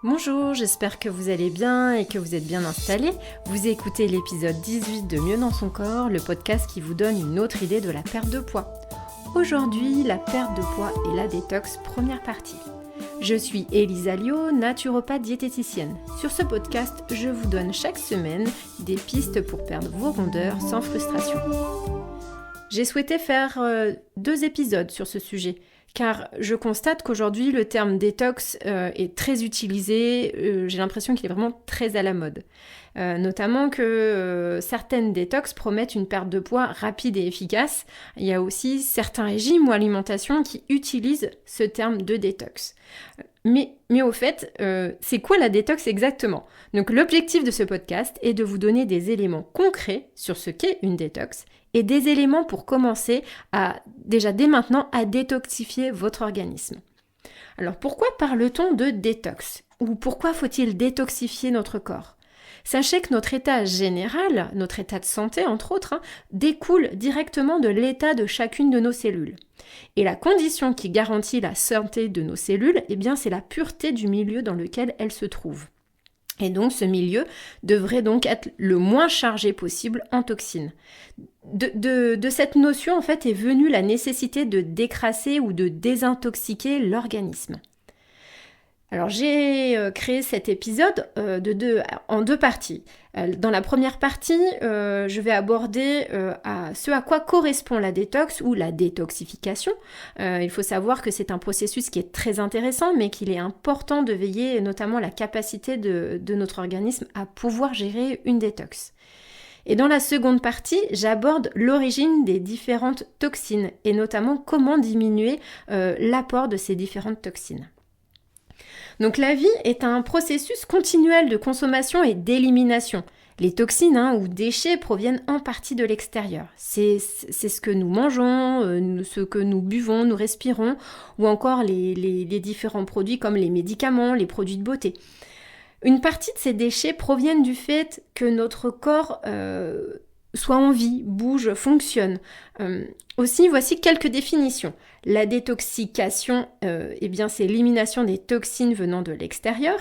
Bonjour, j'espère que vous allez bien et que vous êtes bien installés. Vous écoutez l'épisode 18 de Mieux dans son corps, le podcast qui vous donne une autre idée de la perte de poids. Aujourd'hui, la perte de poids et la détox, première partie. Je suis Elisa Lio, naturopathe diététicienne. Sur ce podcast, je vous donne chaque semaine des pistes pour perdre vos rondeurs sans frustration. J'ai souhaité faire 2 épisodes sur ce sujet, car je constate qu'aujourd'hui le terme détox est très utilisé, j'ai l'impression qu'il est vraiment très à la mode. Notamment que certaines détox promettent une perte de poids rapide et efficace. Il y a aussi certains régimes ou alimentations qui utilisent ce terme de détox. Mais au fait, c'est quoi la détox exactement ? Donc l'objectif de ce podcast est de vous donner des éléments concrets sur ce qu'est une détox et des éléments pour commencer déjà dès maintenant à détoxifier votre organisme. Alors pourquoi parle-t-on de détox ? Ou pourquoi faut-il détoxifier notre corps ? Sachez que notre état général, notre état de santé entre autres, découle directement de l'état de chacune de nos cellules. Et la condition qui garantit la santé de nos cellules, c'est la pureté du milieu dans lequel elles se trouvent. Et donc ce milieu devrait donc être le moins chargé possible en toxines. De cette notion en fait est venue la nécessité de décrasser ou de désintoxiquer l'organisme. Alors j'ai créé cet épisode en 2 parties. Dans la première partie, je vais aborder ce à quoi correspond la détox ou la détoxification. Il faut savoir que c'est un processus qui est très intéressant, mais qu'il est important de veiller notamment à la capacité de notre organisme à pouvoir gérer une détox. Et dans la seconde partie, j'aborde l'origine des différentes toxines et notamment comment diminuer l'apport de ces différentes toxines. Donc la vie est un processus continuel de consommation et d'élimination. Les toxines ou déchets proviennent en partie de l'extérieur. C'est ce que nous mangeons, ce que nous buvons, nous respirons, ou encore les différents produits comme les médicaments, les produits de beauté. Une partie de ces déchets proviennent du fait que notre corps soit en vie, bouge, fonctionne. Aussi, voici quelques définitions. La détoxication, c'est l'élimination des toxines venant de l'extérieur.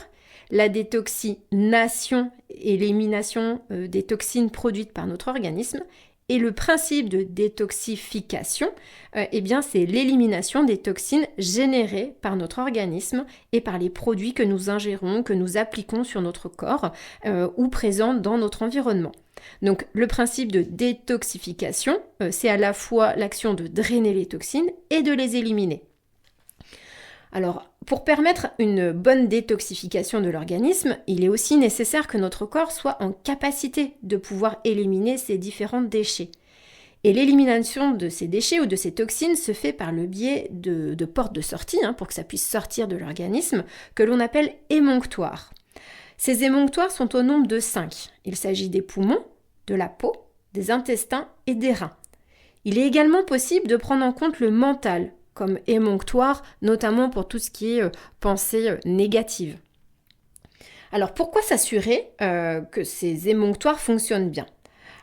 La détoxination, élimination des toxines produites par notre organisme. Et le principe de détoxification, c'est l'élimination des toxines générées par notre organisme et par les produits que nous ingérons, que nous appliquons sur notre corps ou présents dans notre environnement. Donc le principe de détoxification, c'est à la fois l'action de drainer les toxines et de les éliminer. Alors, pour permettre une bonne détoxification de l'organisme, il est aussi nécessaire que notre corps soit en capacité de pouvoir éliminer ces différents déchets. Et l'élimination de ces déchets ou de ces toxines se fait par le biais de portes de sortie, pour que ça puisse sortir de l'organisme, que l'on appelle émonctoires. Ces émonctoires sont au nombre de 5. Il s'agit des poumons, de la peau, des intestins et des reins. Il est également possible de prendre en compte le mental comme émonctoire, notamment pour tout ce qui est pensée négative. Alors pourquoi s'assurer que ces émonctoires fonctionnent bien ?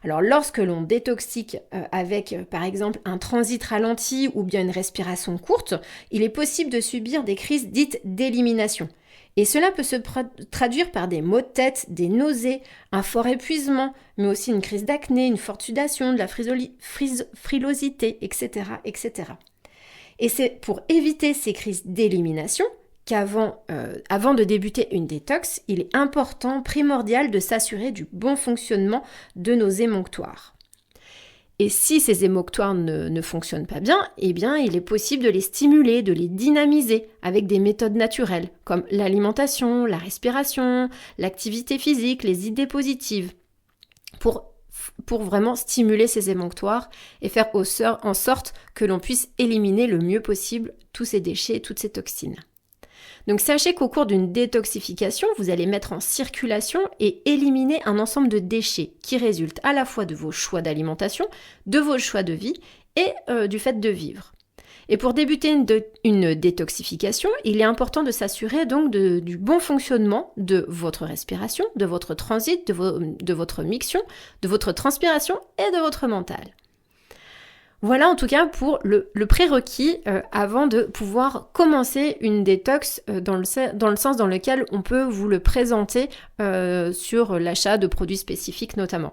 Alors lorsque l'on détoxique avec par exemple un transit ralenti ou bien une respiration courte, il est possible de subir des crises dites d'élimination. Et cela peut se traduire par des maux de tête, des nausées, un fort épuisement, mais aussi une crise d'acné, une forte sudation, de la frilosité, etc., etc. Et c'est pour éviter ces crises d'élimination qu'avant de débuter une détox, il est important, primordial de s'assurer du bon fonctionnement de nos émonctoires. Et si ces émonctoires ne fonctionnent pas bien, il est possible de les stimuler, de les dynamiser avec des méthodes naturelles, comme l'alimentation, la respiration, l'activité physique, les idées positives, pour vraiment stimuler ces émonctoires et faire en sorte que l'on puisse éliminer le mieux possible tous ces déchets et toutes ces toxines. Donc sachez qu'au cours d'une détoxification, vous allez mettre en circulation et éliminer un ensemble de déchets qui résultent à la fois de vos choix d'alimentation, de vos choix de vie et du fait de vivre. Et pour débuter une détoxification, il est important de s'assurer donc du bon fonctionnement de votre respiration, de votre transit, de votre miction, de votre transpiration et de votre mental. Voilà en tout cas pour le prérequis avant de pouvoir commencer une détox dans le sens dans lequel on peut vous le présenter sur l'achat de produits spécifiques notamment.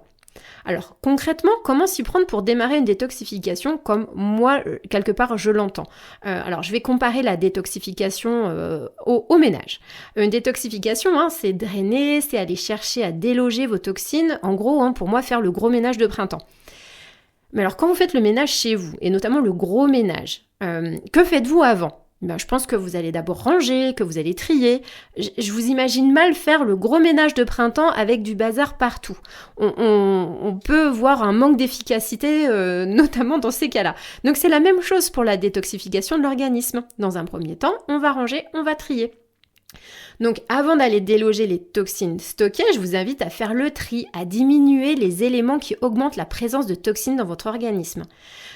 Alors concrètement, comment s'y prendre pour démarrer une détoxification comme moi, quelque part, je l'entends. Alors je vais comparer la détoxification au ménage. Une détoxification, c'est drainer, c'est aller chercher à déloger vos toxines. En gros, pour moi, faire le gros ménage de printemps. Mais alors quand vous faites le ménage chez vous, et notamment le gros ménage, que faites-vous avant ? Je pense que vous allez d'abord ranger, que vous allez trier. Je vous imagine mal faire le gros ménage de printemps avec du bazar partout. On peut voir un manque d'efficacité, notamment dans ces cas-là. Donc c'est la même chose pour la détoxification de l'organisme. Dans un premier temps, on va ranger, on va trier. Donc avant d'aller déloger les toxines stockées, je vous invite à faire le tri, à diminuer les éléments qui augmentent la présence de toxines dans votre organisme.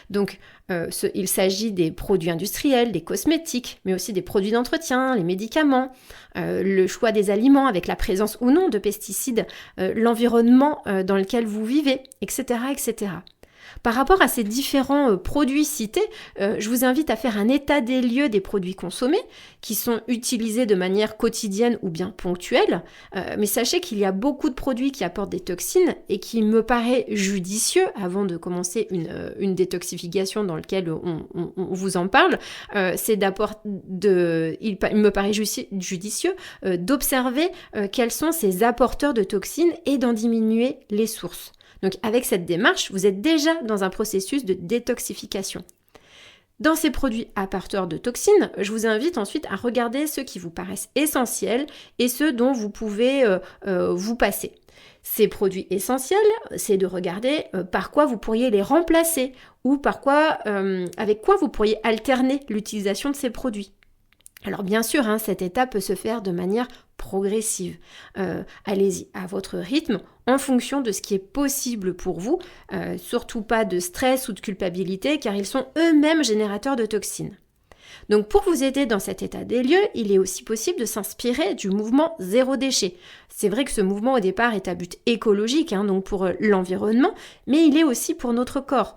Donc il s'agit des produits industriels, des cosmétiques, mais aussi des produits d'entretien, les médicaments, le choix des aliments avec la présence ou non de pesticides, l'environnement dans lequel vous vivez, etc., etc. Par rapport à ces différents produits cités, je vous invite à faire un état des lieux des produits consommés qui sont utilisés de manière quotidienne ou bien ponctuelle. Mais sachez qu'il y a beaucoup de produits qui apportent des toxines et qu'il me paraît judicieux, avant de commencer une détoxification dans laquelle on vous en parle, il me paraît judicieux d'observer quels sont ces apporteurs de toxines et d'en diminuer les sources. Donc avec cette démarche, vous êtes déjà dans un processus de détoxification. Dans ces produits apporteurs de toxines, je vous invite ensuite à regarder ceux qui vous paraissent essentiels et ceux dont vous pouvez vous passer. Ces produits essentiels, c'est de regarder par quoi vous pourriez les remplacer ou avec quoi vous pourriez alterner l'utilisation de ces produits. Alors bien sûr, cette étape peut se faire de manière progressive. Allez-y à votre rythme, en fonction de ce qui est possible pour vous. Surtout pas de stress ou de culpabilité, car ils sont eux-mêmes générateurs de toxines. Donc pour vous aider dans cet état des lieux, il est aussi possible de s'inspirer du mouvement zéro déchet. C'est vrai que ce mouvement au départ est à but écologique, donc pour l'environnement, mais il est aussi pour notre corps.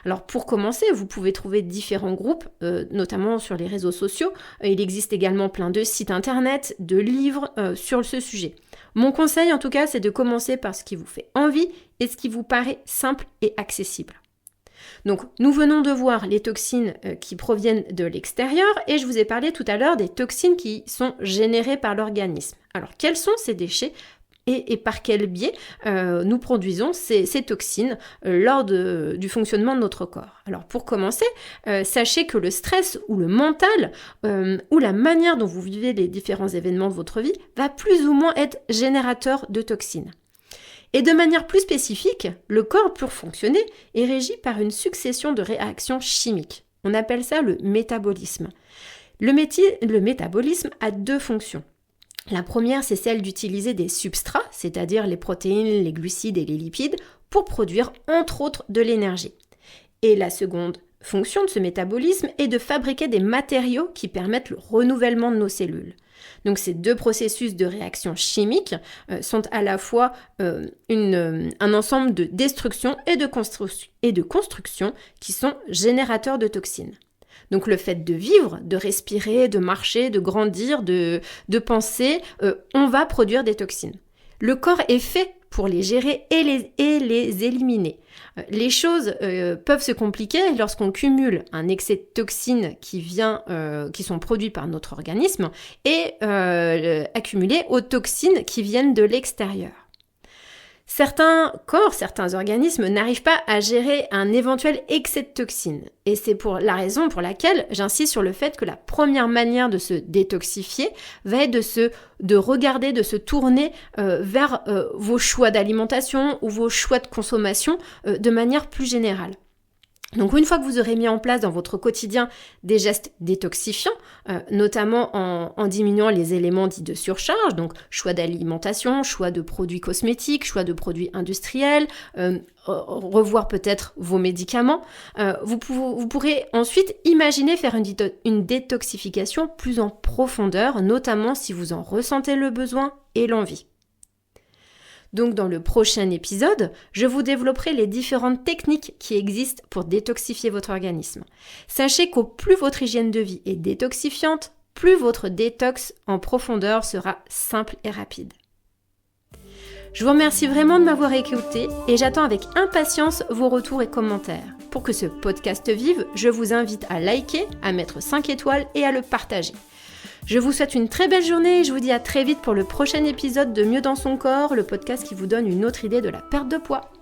Alors pour commencer, vous pouvez trouver différents groupes, notamment sur les réseaux sociaux. Il existe également plein de sites internet, de livres sur ce sujet. Mon conseil en tout cas, c'est de commencer par ce qui vous fait envie et ce qui vous paraît simple et accessible. Donc nous venons de voir les toxines qui proviennent de l'extérieur et je vous ai parlé tout à l'heure des toxines qui sont générées par l'organisme. Alors quels sont ces déchets ? Et par quel biais nous produisons ces toxines lors du fonctionnement de notre corps. Alors pour commencer, sachez que le stress ou le mental ou la manière dont vous vivez les différents événements de votre vie va plus ou moins être générateur de toxines. Et de manière plus spécifique, le corps pour fonctionner est régi par une succession de réactions chimiques. On appelle ça le métabolisme. Le métabolisme a deux fonctions. La première, c'est celle d'utiliser des substrats, c'est-à-dire les protéines, les glucides et les lipides, pour produire entre autres de l'énergie. Et la seconde fonction de ce métabolisme est de fabriquer des matériaux qui permettent le renouvellement de nos cellules. Donc ces deux processus de réaction chimique sont à la fois un ensemble de destruction et de construction qui sont générateurs de toxines. Donc le fait de vivre, de respirer, de marcher, de grandir, de penser, on va produire des toxines. Le corps est fait pour les gérer et les éliminer. Les choses peuvent se compliquer lorsqu'on cumule un excès de toxines qui sont produits par notre organisme et accumulé aux toxines qui viennent de l'extérieur. Certains corps, certains organismes n'arrivent pas à gérer un éventuel excès de toxines. Et c'est pour la raison pour laquelle j'insiste sur le fait que la première manière de se détoxifier va être de regarder, de se tourner vers vos choix d'alimentation ou vos choix de consommation de manière plus générale. Donc une fois que vous aurez mis en place dans votre quotidien des gestes détoxifiants, notamment en diminuant les éléments dits de surcharge, donc choix d'alimentation, choix de produits cosmétiques, choix de produits industriels, revoir peut-être vos médicaments, vous pourrez ensuite imaginer faire une détoxification plus en profondeur, notamment si vous en ressentez le besoin et l'envie. Donc dans le prochain épisode, je vous développerai les différentes techniques qui existent pour détoxifier votre organisme. Sachez qu'au plus votre hygiène de vie est détoxifiante, plus votre détox en profondeur sera simple et rapide. Je vous remercie vraiment de m'avoir écouté et j'attends avec impatience vos retours et commentaires. Pour que ce podcast vive, je vous invite à liker, à mettre 5 étoiles et à le partager. Je vous souhaite une très belle journée et je vous dis à très vite pour le prochain épisode de Mieux dans son corps, le podcast qui vous donne une autre idée de la perte de poids.